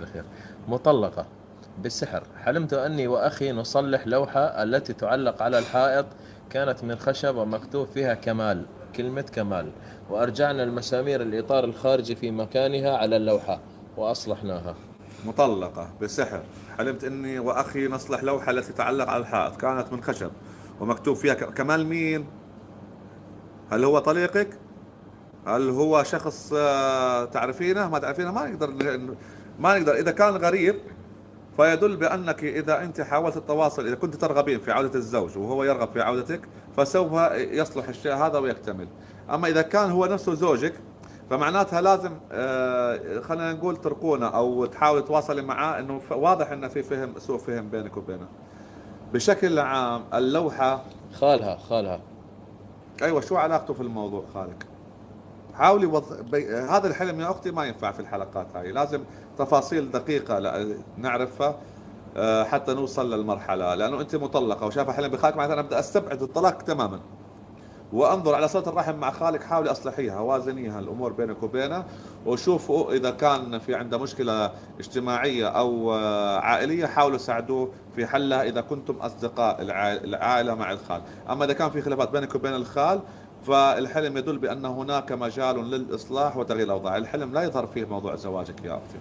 الخير. مطلقة بالسحر. حلمت أني وأخي نصلح لوحة التي تعلق على الحائط، كانت من خشب ومكتوب فيها كمال، كلمة كمال، وأرجعنا المسامير الإطار الخارجي في مكانها على اللوحة وأصلحناها. مطلقة بسحر. حلمت اني واخي نصلح لوحة التي تعلق على الحائط، كانت من خشب ومكتوب فيها كمال مين؟ هل هو طليقك؟ هل هو شخص تعرفينه ما تعرفينه؟ ما نقدر اذا كان غريب فيدل بانك اذا انت حاولت التواصل، اذا كنت ترغبين في عودة الزوج وهو يرغب في عودتك فسوف يصلح الشيء هذا ويكتمل. اما اذا كان هو نفسه زوجك فمعناتها لازم خلينا نقول ترقونه او تحاول تواصلي معاه، انه واضح انه في فهم، سوء فهم بينك وبينه. بشكل عام اللوحة. خالها. ايوه، شو علاقته في الموضوع خالك؟ حاولي هذا الحلم يا اختي ما ينفع في الحلقات هاي، لازم تفاصيل دقيقة نعرفها حتى نوصل للمرحلة. لانه انت مطلقة وشايفة حلم بخالك، معناته انا بدي استبعد الطلاق تماما وانظر على صلة الرحم مع خالك. حاولي اصلحيها، وازنيها الامور بينك وبينه، وشوفوا اذا كان في عنده مشكلة اجتماعية او عائلية حاولوا ساعدوه في حلها اذا كنتم اصدقاء العائلة مع الخال. اما اذا كان في خلافات بينك وبين الخال فالحلم يدل بان هناك مجال للاصلاح وتغيير الاوضاع. الحلم لا يظهر فيه موضوع زواجك يا اختي.